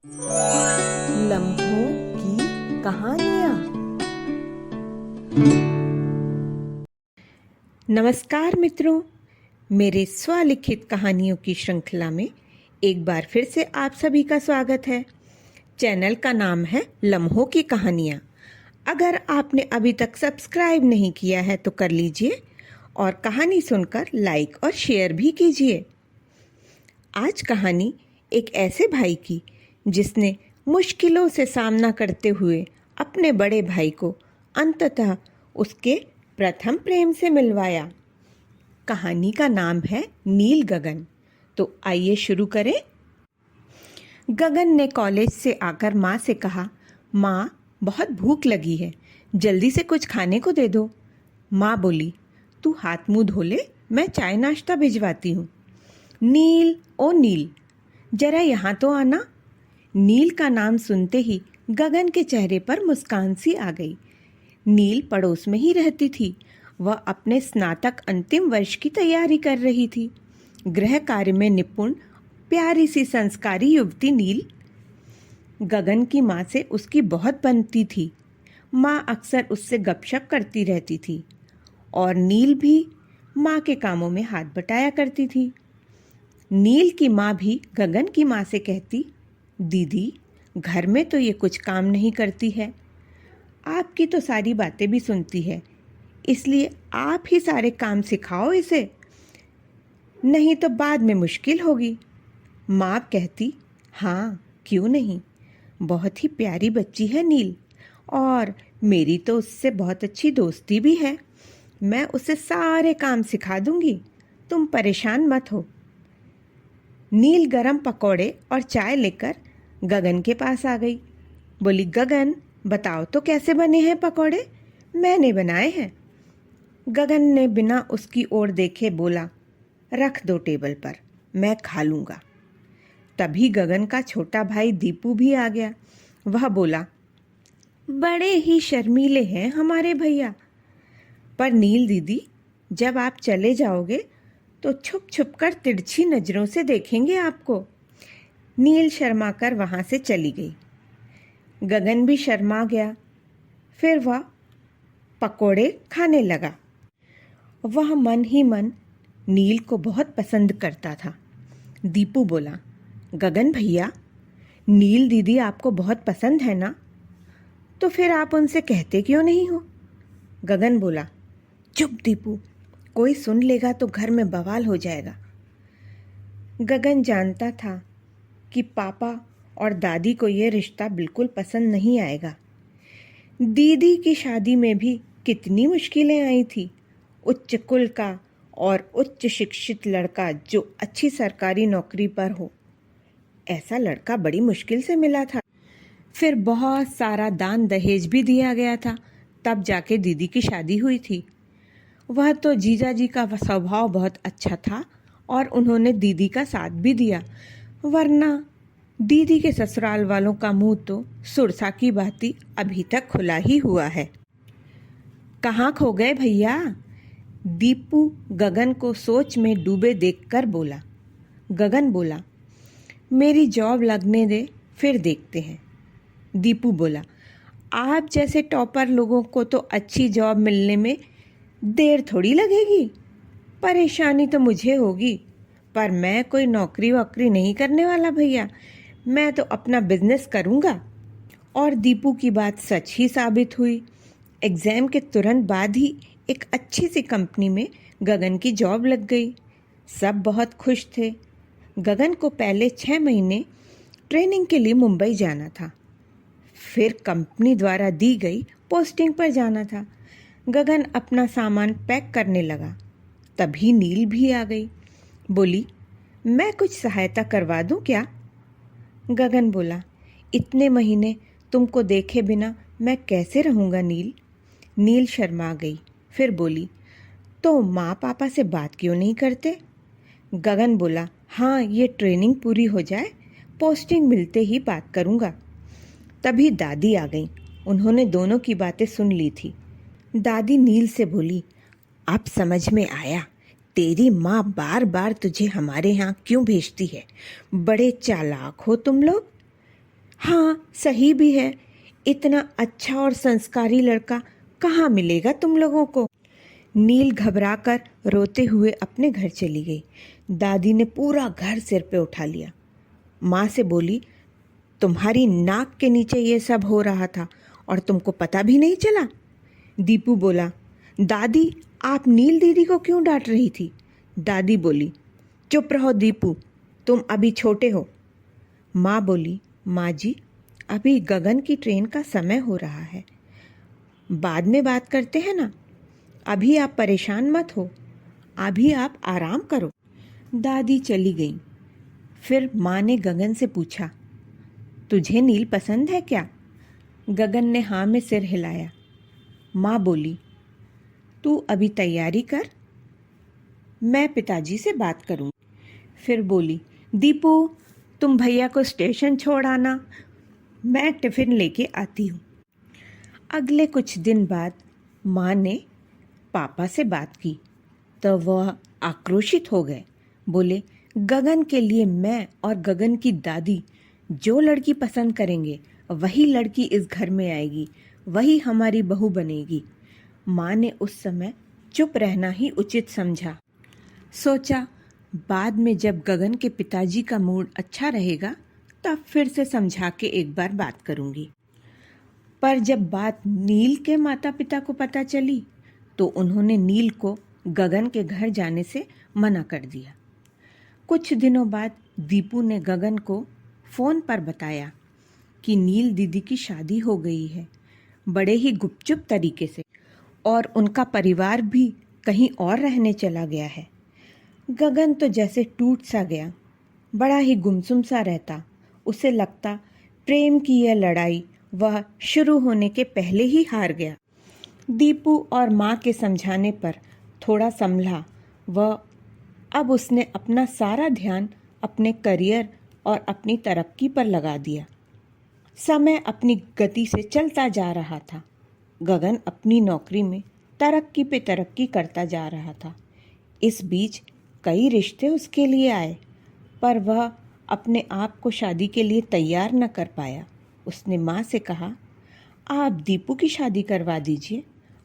लम्हों की कहानियाँ। नमस्कार मित्रों, मेरे स्वलिखित कहानियों की श्रृंखला में एक बार फिर से आप सभी का स्वागत है। चैनल का नाम है लम्हों की कहानियाँ। अगर आपने अभी तक सब्सक्राइब नहीं किया है तो कर लीजिए और कहानी सुनकर लाइक और शेयर भी कीजिए। आज कहानी एक ऐसे भाई की जिसने मुश्किलों से सामना करते हुए अपने बड़े भाई को अंततः उसके प्रथम प्रेम से मिलवाया। कहानी का नाम है नील गगन। तो आइए शुरू करें। गगन ने कॉलेज से आकर माँ से कहा, माँ बहुत भूख लगी है, जल्दी से कुछ खाने को दे दो। माँ बोली, तू हाथ मुंह धो ले, मैं चाय नाश्ता भिजवाती हूँ। नील, ओ नील, जरा यहाँ तो आना। नील का नाम सुनते ही गगन के चेहरे पर मुस्कान सी आ गई। नील पड़ोस में ही रहती थी। वह अपने स्नातक अंतिम वर्ष की तैयारी कर रही थी। गृह कार्य में निपुण प्यारी सी संस्कारी युवती नील। गगन की माँ से उसकी बहुत बनती थी। माँ अक्सर उससे गपशप करती रहती थी और नील भी माँ के कामों में हाथ बटाया करती थी। नील की माँ भी गगन की माँ से कहती, दीदी, घर में तो ये कुछ काम नहीं करती है, आपकी तो सारी बातें भी सुनती है, इसलिए आप ही सारे काम सिखाओ इसे, नहीं तो बाद में मुश्किल होगी। माँ कहती, हाँ क्यों नहीं, बहुत ही प्यारी बच्ची है नील, और मेरी तो उससे बहुत अच्छी दोस्ती भी है। मैं उसे सारे काम सिखा दूंगी, तुम परेशान मत हो। नील गरम पकौड़े और चाय लेकर गगन के पास आ गई। बोली, गगन बताओ तो कैसे बने हैं पकौड़े, मैंने बनाए हैं। गगन ने बिना उसकी ओर देखे बोला, रख दो टेबल पर, मैं खा लूँगा। तभी गगन का छोटा भाई दीपू भी आ गया। वह बोला, बड़े ही शर्मीले हैं हमारे भैया, पर नील दीदी, जब आप चले जाओगे तो छुप छुप कर तिरछी नज़रों से देखेंगे आपको। नील शर्मा कर वहाँ से चली गई। गगन भी शर्मा गया। फिर वह पकोड़े खाने लगा। वह मन ही मन नील को बहुत पसंद करता था। दीपू बोला, गगन भैया, नील दीदी आपको बहुत पसंद है ना, तो फिर आप उनसे कहते क्यों नहीं हो? गगन बोला, चुप दीपू, कोई सुन लेगा तो घर में बवाल हो जाएगा। गगन जानता था कि पापा और दादी को यह रिश्ता बिल्कुल पसंद नहीं आएगा। दीदी की शादी में भी कितनी मुश्किलें आई थी। उच्च कुल का और उच्च शिक्षित लड़का जो अच्छी सरकारी नौकरी पर हो, ऐसा लड़का बड़ी मुश्किल से मिला था। फिर बहुत सारा दान दहेज भी दिया गया था, तब जाके दीदी की शादी हुई थी। वह तो जीजा जी का स्वभाव बहुत अच्छा था और उन्होंने दीदी का साथ भी दिया, वरना दीदी के ससुराल वालों का मुंह तो सुरसा की भांति अभी तक खुला ही हुआ है। कहाँ खो गए भैया? दीपू गगन को सोच में डूबे देखकर बोला। गगन बोला, मेरी जॉब लगने दे, फिर देखते हैं। दीपू बोला, आप जैसे टॉपर लोगों को तो अच्छी जॉब मिलने में देर थोड़ी लगेगी, परेशानी तो मुझे होगी, पर मैं कोई नौकरी वोकरी नहीं करने वाला भैया, मैं तो अपना बिजनेस करूँगा। और दीपू की बात सच ही साबित हुई। एग्ज़ाम के तुरंत बाद ही एक अच्छी सी कंपनी में गगन की जॉब लग गई। सब बहुत खुश थे। गगन को पहले 6 महीने ट्रेनिंग के लिए मुंबई जाना था, फिर कंपनी द्वारा दी गई पोस्टिंग पर जाना था। गगन अपना सामान पैक करने लगा। तभी नील भी आ गई। बोली, मैं कुछ सहायता करवा दूं क्या? गगन बोला, इतने महीने तुमको देखे बिना मैं कैसे रहूँगा नील? नील शर्मा गई। फिर बोली, तो माँ पापा से बात क्यों नहीं करते? गगन बोला, हाँ, ये ट्रेनिंग पूरी हो जाए, पोस्टिंग मिलते ही बात करूँगा। तभी दादी आ गई। उन्होंने दोनों की बातें सुन ली थी। दादी नील से बोली, अब समझ में आया, तेरी माँ बार बार तुझे हमारे यहाँ क्यों भेजती है। बड़े चालाक हो तुम लोग। हाँ, सही भी है। इतना अच्छा और संस्कारी लड़का कहाँ मिलेगा तुम लोगों को। नील घबराकर रोते हुए अपने घर चली गई। दादी ने पूरा घर सिर पे उठा लिया। माँ से बोली, तुम्हारी नाक के नीचे ये सब हो रहा था और तुमको पता भी नहीं चला। दीपू बोला, दादी आप नील दीदी को क्यों डांट रही थी। दादी बोली, चुप रहो दीपू, तुम अभी छोटे हो। माँ बोली, माँ जी अभी गगन की ट्रेन का समय हो रहा है, बाद में बात करते हैं ना। अभी आप परेशान मत हो, अभी आप आराम करो। दादी चली गई। फिर माँ ने गगन से पूछा, तुझे नील पसंद है क्या। गगन ने हाँ में सिर हिलाया। माँ बोली, तू अभी तैयारी कर, मैं पिताजी से बात करूँ। फिर बोली, दीपू तुम भैया को स्टेशन छोड़ आना, मैं टिफ़िन लेके आती हूँ। अगले कुछ दिन बाद माँ ने पापा से बात की तो वह आक्रोशित हो गए। बोले, गगन के लिए मैं और गगन की दादी जो लड़की पसंद करेंगे वही लड़की इस घर में आएगी, वही हमारी बहू बनेगी। माँ ने उस समय चुप रहना ही उचित समझा। सोचा बाद में जब गगन के पिताजी का मूड अच्छा रहेगा तब फिर से समझा के एक बार बात करूँगी। पर जब बात नील के माता पिता को पता चली तो उन्होंने नील को गगन के घर जाने से मना कर दिया। कुछ दिनों बाद दीपू ने गगन को फ़ोन पर बताया कि नील दीदी की शादी हो गई है, बड़े ही गुपचुप तरीके से, और उनका परिवार भी कहीं और रहने चला गया है। गगन तो जैसे टूट सा गया, बड़ा ही गुमसुम सा रहता। उसे लगता प्रेम की यह लड़ाई वह शुरू होने के पहले ही हार गया। दीपू और माँ के समझाने पर थोड़ा संभला। वह अब उसने अपना सारा ध्यान अपने करियर और अपनी तरक्की पर लगा दिया। समय अपनी गति से चलता जा रहा था। गगन अपनी नौकरी में तरक्की पे तरक्की करता जा रहा था। इस बीच कई रिश्ते उसके लिए आए, पर वह अपने आप को शादी के लिए तैयार न कर पाया। उसने माँ से कहा, आप दीपू की शादी करवा दीजिए,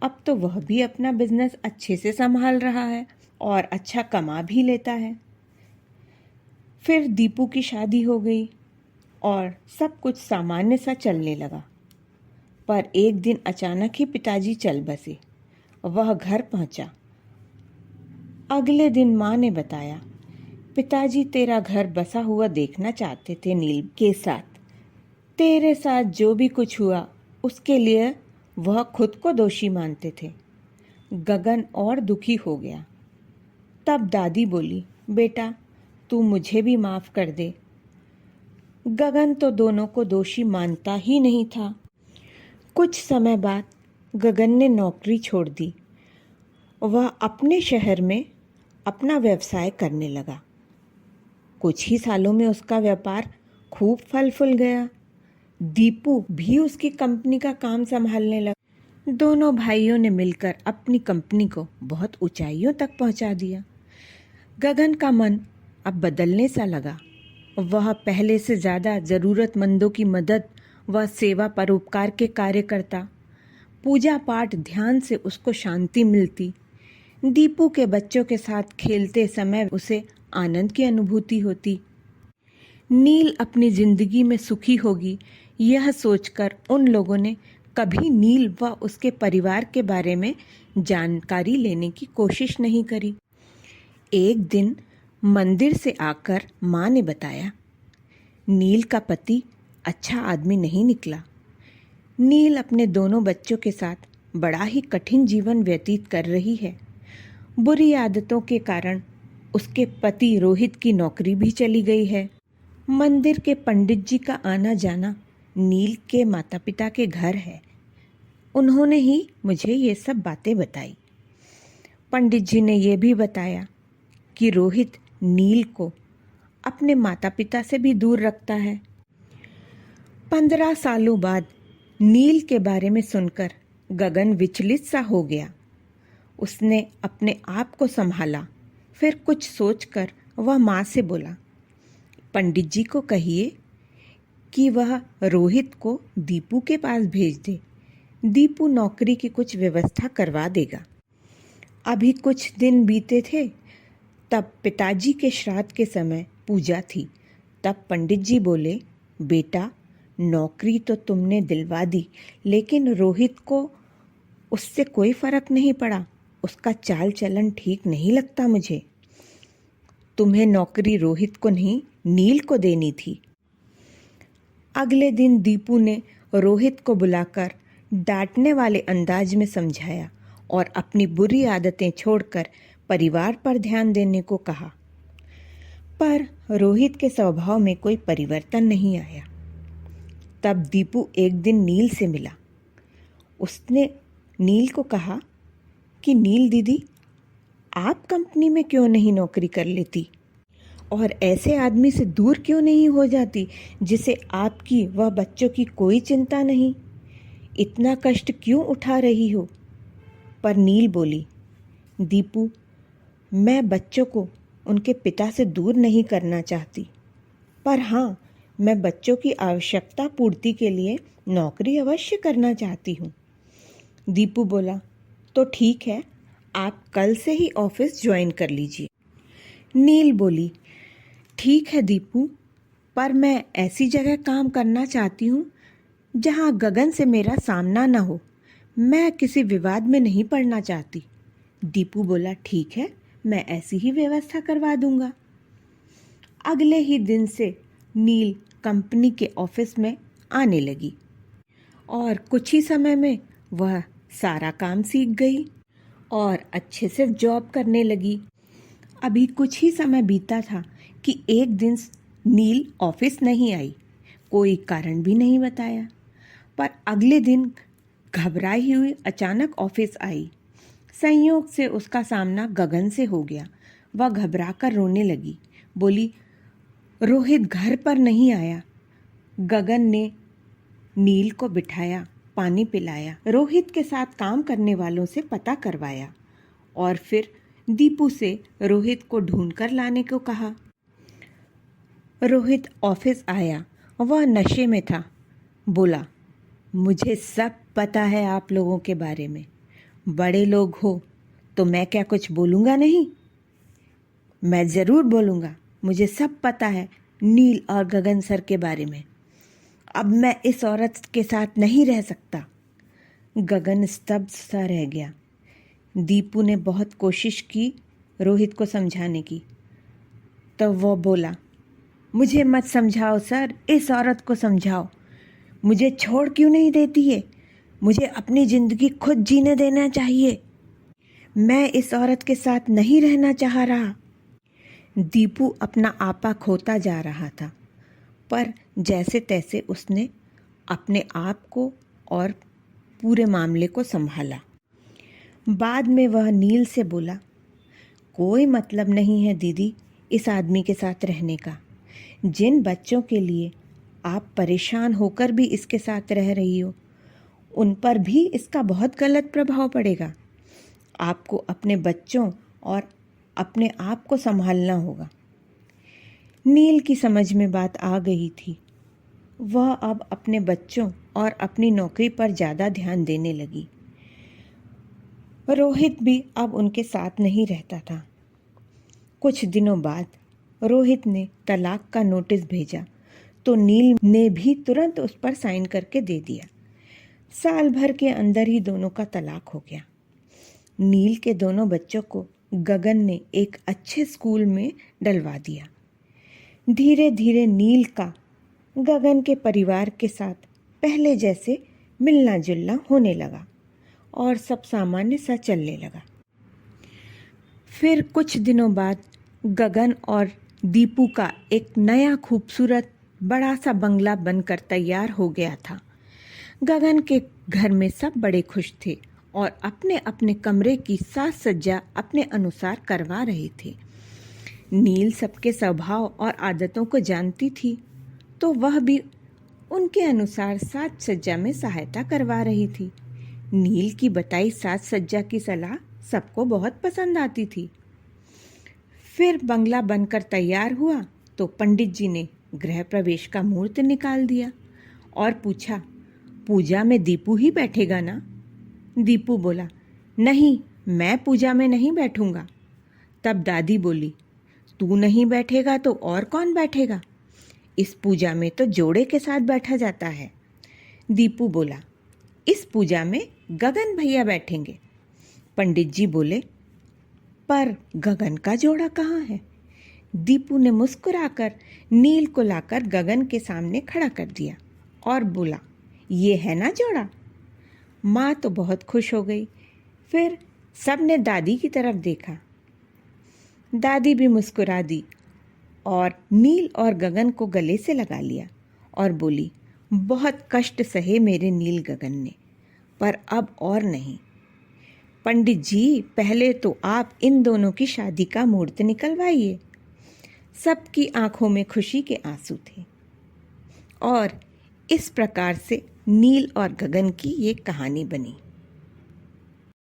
अब तो वह भी अपना बिजनेस अच्छे से संभाल रहा है और अच्छा कमा भी लेता है। फिर दीपू की शादी हो गई और सब कुछ सामान्य सा चलने लगा। पर एक दिन अचानक ही पिताजी चल बसे। वह घर पहुंचा। अगले दिन माँ ने बताया, पिताजी तेरा घर बसा हुआ देखना चाहते थे नील के साथ। तेरे साथ जो भी कुछ हुआ उसके लिए वह खुद को दोषी मानते थे। गगन और दुखी हो गया। तब दादी बोली, बेटा तू मुझे भी माफ़ कर दे। गगन तो दोनों को दोषी मानता ही नहीं था। कुछ समय बाद गगन ने नौकरी छोड़ दी। वह अपने शहर में अपना व्यवसाय करने लगा। कुछ ही सालों में उसका व्यापार खूब फल फूल गया। दीपू भी उसकी कंपनी का काम संभालने लगा। दोनों भाइयों ने मिलकर अपनी कंपनी को बहुत ऊंचाइयों तक पहुंचा दिया। गगन का मन अब बदलने सा लगा। वह पहले से ज़्यादा ज़रूरतमंदों की मदद व सेवा परोपकार के कार्य करता। पूजा पाठ ध्यान से उसको शांति मिलती। दीपू के बच्चों के साथ खेलते समय उसे आनंद की अनुभूति होती। नील अपनी जिंदगी में सुखी होगी, यह सोचकर उन लोगों ने कभी नील व उसके परिवार के बारे में जानकारी लेने की कोशिश नहीं करी। एक दिन मंदिर से आकर माँ ने बताया, नील का पति अच्छा आदमी नहीं निकला। नील अपने दोनों बच्चों के साथ बड़ा ही कठिन जीवन व्यतीत कर रही है। बुरी आदतों के कारण उसके पति रोहित की नौकरी भी चली गई है। मंदिर के पंडित जी का आना जाना नील के माता पिता के घर है। उन्होंने ही मुझे ये सब बातें बताई। पंडित जी ने यह भी बताया कि रोहित नील को अपने माता पिता से भी दूर रखता है। 15 सालों बाद नील के बारे में सुनकर गगन विचलित सा हो गया। उसने अपने आप को संभाला। फिर कुछ सोचकर वह माँ से बोला, पंडित जी को कहिए कि वह रोहित को दीपू के पास भेज दे। दीपू नौकरी की कुछ व्यवस्था करवा देगा। अभी कुछ दिन बीते थे, तब पिताजी के श्राद्ध के समय पूजा थी। तब पंडित जी बोले, बेटा, नौकरी तो तुमने दिलवा दी, लेकिन रोहित को उससे कोई फर्क नहीं पड़ा। उसका चाल चलन ठीक नहीं लगता मुझे। तुम्हें नौकरी रोहित को नहीं, नील को देनी थी। अगले दिन दीपू ने रोहित को बुलाकर डांटने वाले अंदाज में समझाया और अपनी बुरी आदतें छोड़कर परिवार पर ध्यान देने को कहा। पर रोहित के स्वभाव में कोई परिवर्तन नहीं आया। तब दीपू एक दिन नील से मिला। उसने नील को कहा कि नील दीदी, आप कंपनी में क्यों नहीं नौकरी कर लेती और ऐसे आदमी से दूर क्यों नहीं हो जाती जिसे आपकी व बच्चों की कोई चिंता नहीं? इतना कष्ट क्यों उठा रही हो? पर नील बोली, दीपू, मैं बच्चों को उनके पिता से दूर नहीं करना चाहती, पर हाँ, मैं बच्चों की आवश्यकता पूर्ति के लिए नौकरी अवश्य करना चाहती हूँ। दीपू बोला, तो ठीक है, आप कल से ही ऑफिस ज्वाइन कर लीजिए। नील बोली, ठीक है दीपू, पर मैं ऐसी जगह काम करना चाहती हूँ जहाँ गगन से मेरा सामना न हो। मैं किसी विवाद में नहीं पड़ना चाहती। दीपू बोला, ठीक है, मैं ऐसी ही व्यवस्था करवा दूंगा। अगले ही दिन से नील कंपनी के ऑफिस में आने लगी और कुछ ही समय में वह सारा काम सीख गई और अच्छे से जॉब करने लगी। अभी कुछ ही समय बीता था कि एक दिन नील ऑफिस नहीं आई। कोई कारण भी नहीं बताया, पर अगले दिन घबराई हुई अचानक ऑफिस आई। संयोग से उसका सामना गगन से हो गया। वह घबराकर रोने लगी। बोली, रोहित घर पर नहीं आया। गगन ने नील को बिठाया, पानी पिलाया, रोहित के साथ काम करने वालों से पता करवाया और फिर दीपू से रोहित को ढूंढकर लाने को कहा। रोहित ऑफिस आया। वह नशे में था। बोला, मुझे सब पता है आप लोगों के बारे में। बड़े लोग हो तो मैं क्या कुछ बोलूँगा नहीं? मैं ज़रूर बोलूँगा। मुझे सब पता है नील और गगन सर के बारे में। अब मैं इस औरत के साथ नहीं रह सकता। गगन स्तब्ध सा रह गया। दीपू ने बहुत कोशिश की रोहित को समझाने की। तो वो बोला, मुझे मत समझाओ सर, इस औरत को समझाओ। मुझे छोड़ क्यों नहीं देती है? मुझे अपनी ज़िंदगी खुद जीने देना चाहिए। मैं इस औरत के साथ नहीं रहना चाह रहा। दीपू अपना आपा खोता जा रहा था, पर जैसे तैसे उसने अपने आप को और पूरे मामले को संभाला। बाद में वह नील से बोला, कोई मतलब नहीं है दीदी इस आदमी के साथ रहने का। जिन बच्चों के लिए आप परेशान होकर भी इसके साथ रह रही हो, उन पर भी इसका बहुत गलत प्रभाव पड़ेगा। आपको अपने बच्चों और अपने आप को संभालना होगा। नील की समझ में बात आ गई थी। वह अब अपने बच्चों और अपनी नौकरी पर ज़्यादा ध्यान देने लगी। रोहित भी अब उनके साथ नहीं रहता था। कुछ दिनों बाद रोहित ने तलाक का नोटिस भेजा तो नील ने भी तुरंत उस पर साइन करके दे दिया। साल भर के अंदर ही दोनों का तलाक हो गया। नील के दोनों बच्चों को गगन ने एक अच्छे स्कूल में डलवा दिया। धीरे धीरे नील का गगन के परिवार के साथ पहले जैसे मिलना जुलना होने लगा और सब सामान्य सा चलने लगा। फिर कुछ दिनों बाद गगन और दीपू का एक नया खूबसूरत बड़ा सा बंगला बनकर तैयार हो गया था। गगन के घर में सब बड़े खुश थे और अपने अपने कमरे की साज सज्जा अपने अनुसार करवा रहे थे। नील सबके स्वभाव और आदतों को जानती थी, तो वह भी उनके अनुसार साज सज्जा में सहायता करवा रही थी। नील की बताई साज सज्जा की सलाह सबको बहुत पसंद आती थी। फिर बंगला बनकर तैयार हुआ तो पंडित जी ने गृह प्रवेश का मुहूर्त निकाल दिया और पूछा, पूजा में दीपू ही बैठेगा ना? दीपू बोला, नहीं, मैं पूजा में नहीं बैठूंगा। तब दादी बोली, तू नहीं बैठेगा तो और कौन बैठेगा? इस पूजा में तो जोड़े के साथ बैठा जाता है। दीपू बोला, इस पूजा में गगन भैया बैठेंगे। पंडित जी बोले, पर गगन का जोड़ा कहाँ है? दीपू ने मुस्कुराकर नील को लाकर गगन के सामने खड़ा कर दिया और बोला, ये है ना जोड़ा? माँ तो बहुत खुश हो गई। फिर सबने दादी की तरफ देखा। दादी भी मुस्कुरा दी और नील और गगन को गले से लगा लिया और बोली, बहुत कष्ट सहे मेरे नील गगन ने, पर अब और नहीं। पंडित जी, पहले तो आप इन दोनों की शादी का मुहूर्त निकलवाइए। सबकी आंखों में खुशी के आंसू थे और इस प्रकार से नील और गगन की ये कहानी बनी।